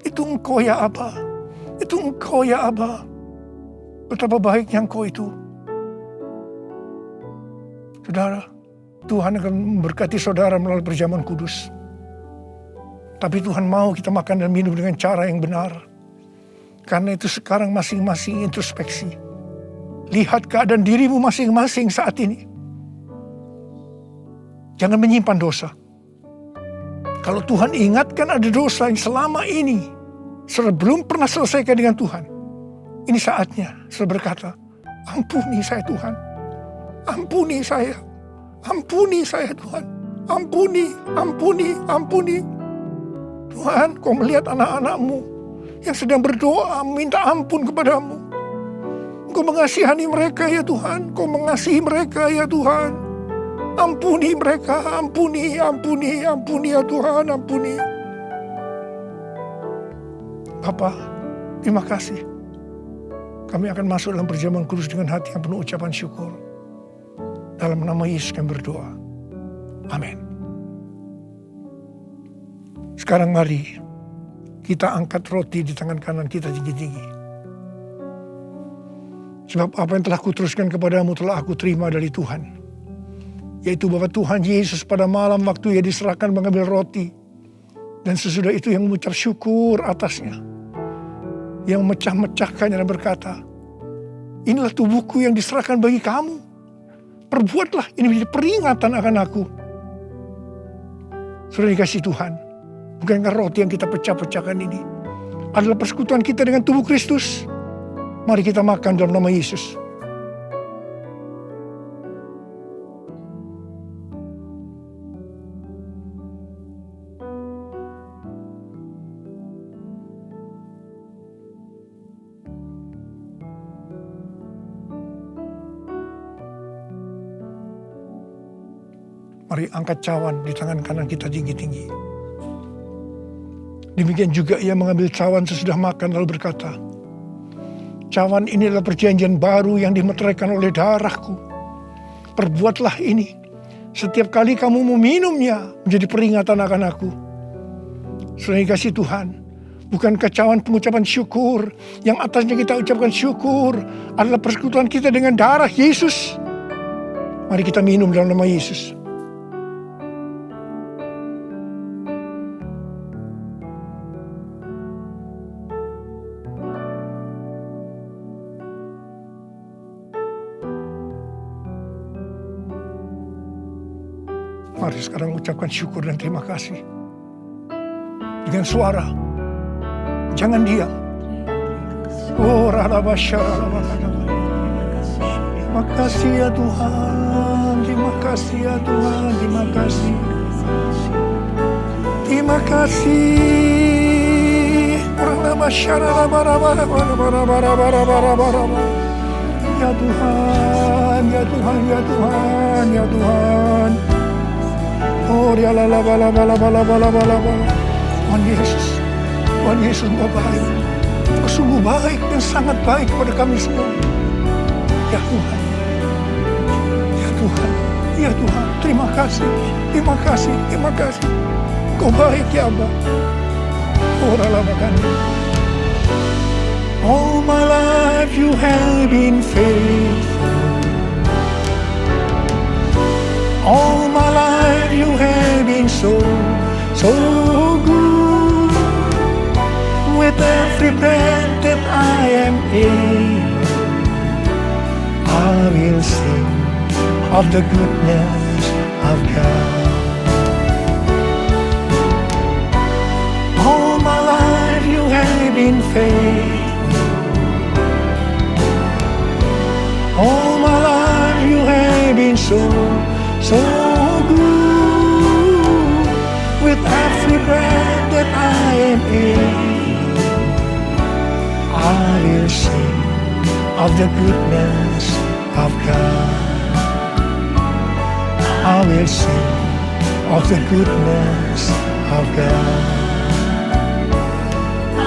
Itu Engkau ya Aba. Itu Engkau ya Aba. Betapa baiknya Engkau itu. Saudara, Tuhan akan memberkati saudara melalui perjamuan kudus. Tapi Tuhan mau kita makan dan minum dengan cara yang benar. Karena itu sekarang masing-masing introspeksi. Lihat keadaan dirimu masing-masing saat ini. Jangan menyimpan dosa. Kalau Tuhan ingatkan ada dosa yang selama ini saudara belum pernah selesaikan dengan Tuhan, ini saatnya saudara berkata, ampuni saya Tuhan. Ampuni saya. Ampuni saya Tuhan. Ampuni, ampuni, ampuni. Tuhan, kau melihat anak-anak-Mu yang sedang berdoa minta ampun kepadamu. Kau mengasihani mereka ya Tuhan. Kau mengasihi mereka ya Tuhan. Ampuni mereka, ampuni, ampuni, ampuni ya Tuhan, ampuni. Bapa, terima kasih. Kami akan masuk dalam perjamuan kudus dengan hati yang penuh ucapan syukur. Dalam nama Yesus kami berdoa. Amin. Sekarang mari kita angkat roti di tangan kanan kita tinggi-tinggi. Sebab apa yang telah kuteruskan kepadamu telah aku terima dari Tuhan. Yaitu bahwa Tuhan Yesus pada malam waktu ia diserahkan mengambil roti. Dan sesudah itu yang mengucap syukur atasnya. Yang memecah-mecahkannya dan berkata, inilah tubuhku yang diserahkan bagi kamu. Perbuatlah ini menjadi peringatan akan aku. Sudah dikasih Tuhan. Bukankah roti yang kita pecah-pecahkan ini adalah persekutuan kita dengan tubuh Kristus? Mari kita makan dalam nama Yesus. Mari angkat cawan di tangan kanan kita tinggi-tinggi. Demikian juga ia mengambil cawan sesudah makan lalu berkata, cawan ini adalah perjanjian baru yang dimeteraikan oleh darahku. Perbuatlah ini. Setiap kali kamu meminumnya menjadi peringatan akan aku. Sudah dikasih Tuhan. Bukankah cawan pengucapan syukur yang atasnya kita ucapkan syukur adalah persekutuan kita dengan darah Yesus? Mari kita minum dalam nama Yesus. Mari sekarang ucapkan syukur dan terima kasih. Dengan suara. Jangan diam. Oh, terima kasih ya Tuhan. Terima kasih ya Tuhan. Terima kasih. Terima kasih. Ya Tuhan, ya Tuhan, ya Tuhan, ya Tuhan. Oh, dia la la bala bala bala bala bala bala. Tuhan Yesus Engkau baik. Engkau sungguh baik dan sangat baik kepada kami semua. Ya Tuhan, ya Tuhan, ya Tuhan. Terima kasih, terima kasih, terima kasih. Engkau baik ya Abba. Oh, rala makan. All my life you have been faithful. All my life you have been so good. With every breath that I am able, I will sing of the goodness of God. All my life you have been faithful. All my life you have been so good. With every breath that I am able, I will sing of the goodness of God. I will sing of the goodness of God.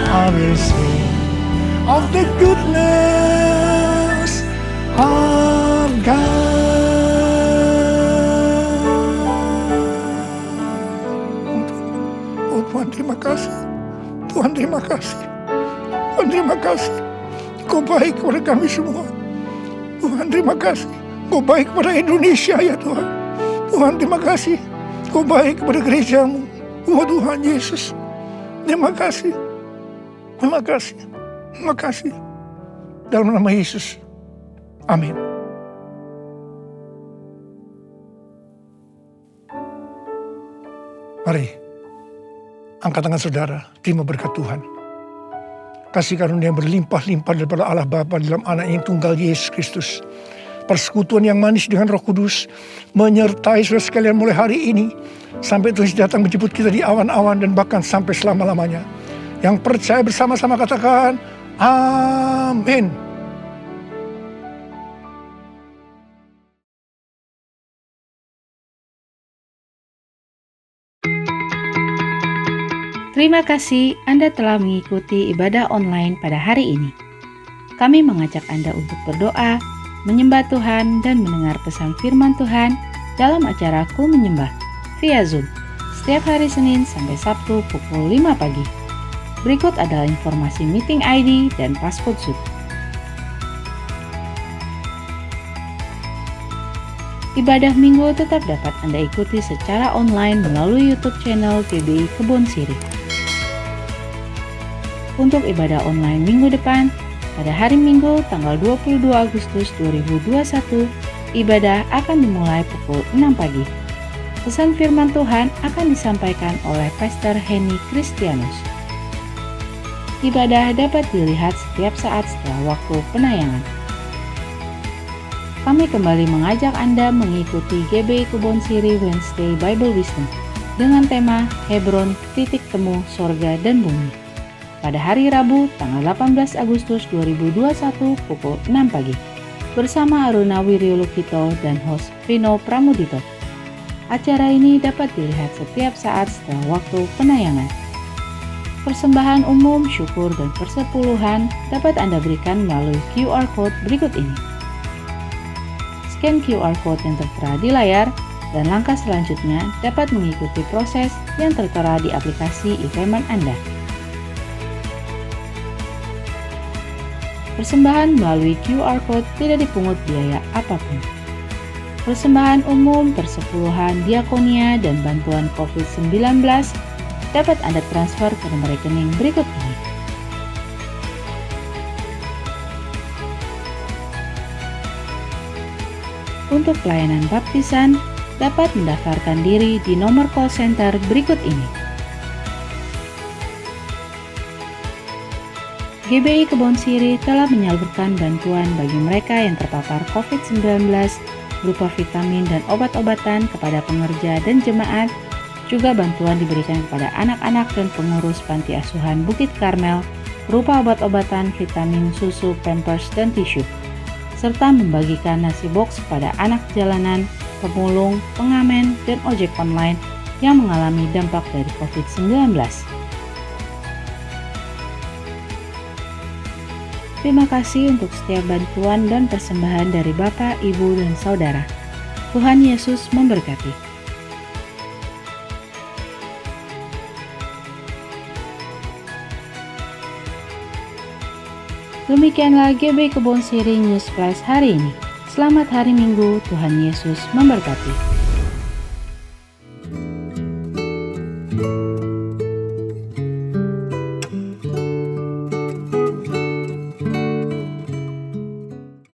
I will sing of the goodness of God. Tuhan terima kasih. Tuhan terima kasih. Tuhan terima kasih. Kau baik kepada kami semua. Tuhan terima kasih. Kau baik kepada Indonesia ya Tuhan. Tuhan, terima kasih. Kau baik kepada gerejamu. Oh Tuhan Yesus, terima kasih. Terima kasih. Terima kasih. Dalam nama Yesus. Amin. Mari, angkat tangan saudara, terima berkat Tuhan. Kasih karunia yang berlimpah-limpah daripada Allah Bapa dalam anak yang tunggal Yesus Kristus. Persekutuan yang manis dengan Roh Kudus menyertai saudara sekalian mulai hari ini sampai Tuhan datang menjemput kita di awan-awan dan bahkan sampai selama-lamanya. Yang percaya bersama-sama katakan, amin. Terima kasih Anda telah mengikuti ibadah online pada hari ini. Kami mengajak Anda untuk berdoa, menyembah Tuhan, dan mendengar pesan firman Tuhan dalam acara Ku Menyembah via Zoom setiap hari Senin sampai Sabtu pukul 5 pagi. Berikut adalah informasi meeting ID dan passcode Zoom. Ibadah minggu tetap dapat Anda ikuti secara online melalui YouTube channel GBI Kebon Sirih. Untuk ibadah online minggu depan, pada hari Minggu tanggal 22 Agustus 2021, ibadah akan dimulai pukul 6 pagi. Pesan firman Tuhan akan disampaikan oleh Pastor Henny Kristianus. Ibadah dapat dilihat setiap saat setelah waktu penayangan. Kami kembali mengajak Anda mengikuti GBI Kebon Sirih Wednesday Bible Wisdom dengan tema Hebron, titik temu sorga dan bumi. Pada hari Rabu, tanggal 18 Agustus 2021 pukul 6 pagi, bersama Aruna Wiryolukito dan host Vino Pramudito. Acara ini dapat dilihat setiap saat setelah waktu penayangan. Persembahan umum, syukur, dan persepuluhan dapat Anda berikan melalui QR Code berikut ini. Scan QR Code yang tertera di layar, dan langkah selanjutnya dapat mengikuti proses yang tertera di aplikasi e-payment Anda. Persembahan melalui QR Code tidak dipungut biaya apapun. Persembahan umum, persepuluhan, diakonia, dan bantuan COVID-19 dapat Anda transfer ke nomor rekening berikut ini. Untuk pelayanan baptisan, dapat mendaftarkan diri di nomor call center berikut ini. GBI Kebon Sirih telah menyalurkan bantuan bagi mereka yang terpapar COVID-19 berupa vitamin dan obat-obatan kepada pengerja dan jemaat. Juga bantuan diberikan kepada anak-anak dan pengurus panti asuhan Bukit Karmel berupa obat-obatan, vitamin, susu, pampers, dan tisu. Serta membagikan nasi box kepada anak jalanan, pemulung, pengamen, dan ojek online yang mengalami dampak dari COVID-19. Terima kasih untuk setiap bantuan dan persembahan dari Bapak, Ibu, dan Saudara. Tuhan Yesus memberkati. Demikianlah GBI Kebon Sirih News Flash hari ini. Selamat hari Minggu, Tuhan Yesus memberkati.